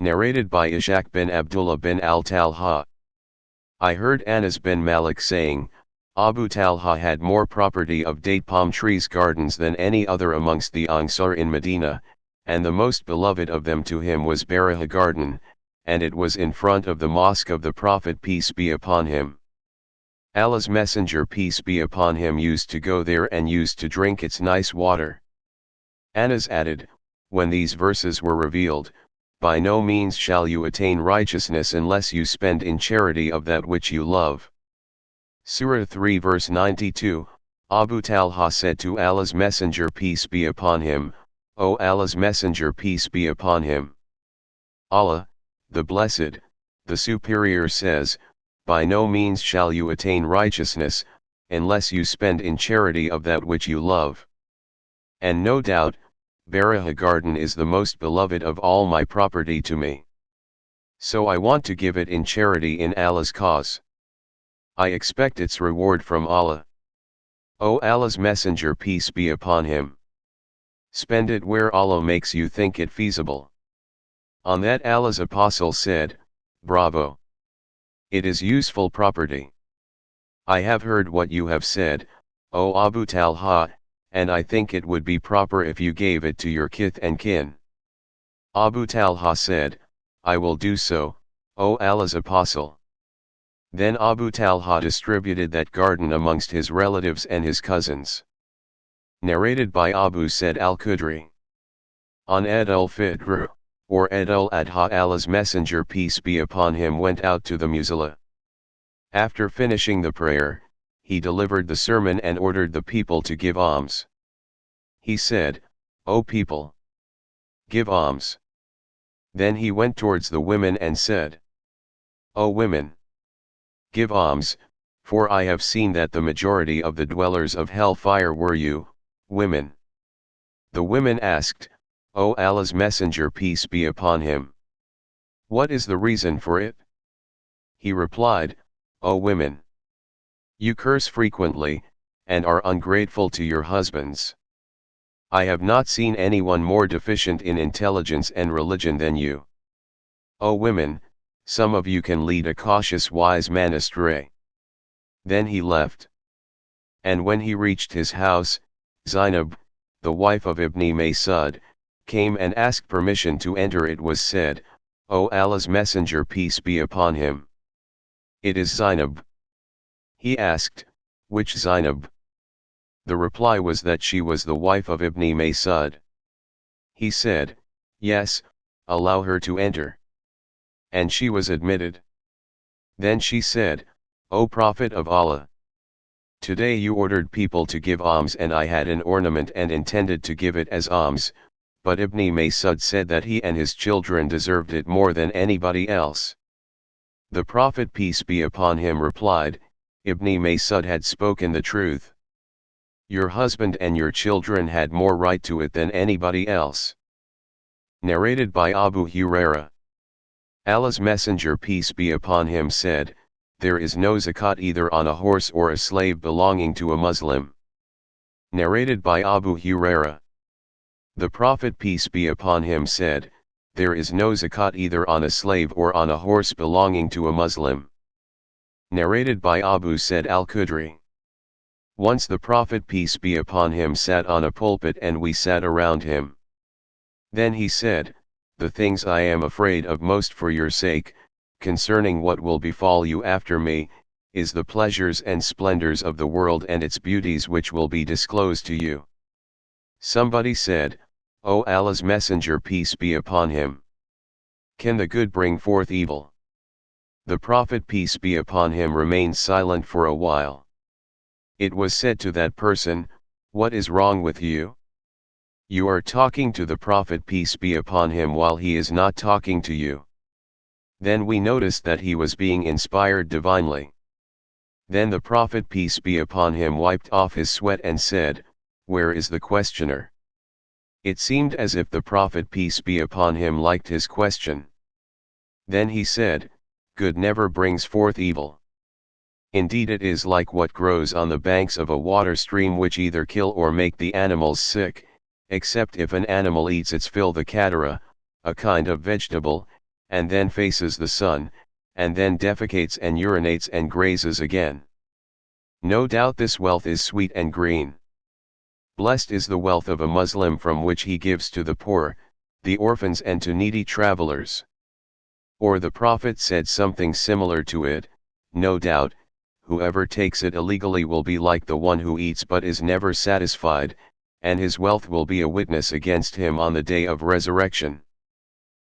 Narrated by Ishaq bin Abdullah bin al-Talha. I heard Anas bin Malik saying, Abu Talha had more property of date palm trees gardens than any other amongst the Ansar in Medina, and the most beloved of them to him was Baraha garden, and it was in front of the mosque of the Prophet peace be upon him. Allah's Messenger peace be upon him used to go there and used to drink its nice water. Anas added, when these verses were revealed, by no means shall you attain righteousness unless you spend in charity of that which you love. Surah 3 verse 92, Abu Talha said to Allah's Messenger peace be upon him, O Allah's Messenger peace be upon him. Allah, the Blessed, the Superior says, by no means shall you attain righteousness, unless you spend in charity of that which you love. And no doubt, Baraha garden is the most beloved of all my property to me. So I want to give it in charity in Allah's cause. I expect its reward from Allah. O Allah's Messenger peace be upon him. Spend it where Allah makes you think it feasible. On that Allah's Apostle said, Bravo! It is useful property. I have heard what you have said, O Abu Talha, and I think it would be proper if you gave it to your kith and kin. Abu Talha said, I will do so, O Allah's Apostle. Then Abu Talha distributed that garden amongst his relatives and his cousins. Narrated by Abu Said al-Khudri. On Eid al-Fitr, or Eid al-Adha, Allah's Messenger peace be upon him went out to the musalla. After finishing the prayer, he delivered the sermon and ordered the people to give alms. He said, O people! Give alms. Then he went towards the women and said, O women! Give alms, for I have seen that the majority of the dwellers of hellfire were you, women. The women asked, O Allah's Messenger peace be upon him. What is the reason for it? He replied, O women! You curse frequently, and are ungrateful to your husbands. I have not seen anyone more deficient in intelligence and religion than you. O women, some of you can lead a cautious wise man astray. Then he left. And when he reached his house, Zainab, the wife of Ibn Masud, came and asked permission to enter. It was said, O Allah's Messenger peace be upon him. It is Zainab. He asked, which Zainab? The reply was that she was the wife of Ibn Masud. He said, yes, allow her to enter. And she was admitted. Then she said, O Prophet of Allah! Today you ordered people to give alms, and I had an ornament and intended to give it as alms, but Ibn Masud said that he and his children deserved it more than anybody else. The Prophet peace be upon him replied, Ibn Masud had spoken the truth. Your husband and your children had more right to it than anybody else. Narrated by Abu Hurairah. Allah's Messenger peace be upon him said, there is no zakat either on a horse or a slave belonging to a Muslim. Narrated by Abu Hurairah. The Prophet peace be upon him said, there is no zakat either on a slave or on a horse belonging to a Muslim. Narrated by Abu Said al-Khudri. Once the Prophet peace be upon him sat on a pulpit and we sat around him. Then he said, the things I am afraid of most for your sake, concerning what will befall you after me, is the pleasures and splendors of the world and its beauties which will be disclosed to you. Somebody said, O Allah's Messenger peace be upon him! Can the good bring forth evil? The Prophet peace be upon him remained silent for a while. It was said to that person, what is wrong with you? You are talking to the Prophet peace be upon him while he is not talking to you. Then we noticed that he was being inspired divinely. Then the Prophet peace be upon him wiped off his sweat and said, where is the questioner? It seemed as if the Prophet peace be upon him liked his question. Then he said, good never brings forth evil. Indeed it is like what grows on the banks of a water stream which either kill or make the animals sick, except if an animal eats its fill. The catara, a kind of vegetable, and then faces the sun, and then defecates and urinates and grazes again. No doubt this wealth is sweet and green. Blessed is the wealth of a Muslim from which he gives to the poor, the orphans and to needy travelers. Or the Prophet said something similar to it, no doubt, whoever takes it illegally will be like the one who eats but is never satisfied, and his wealth will be a witness against him on the day of resurrection.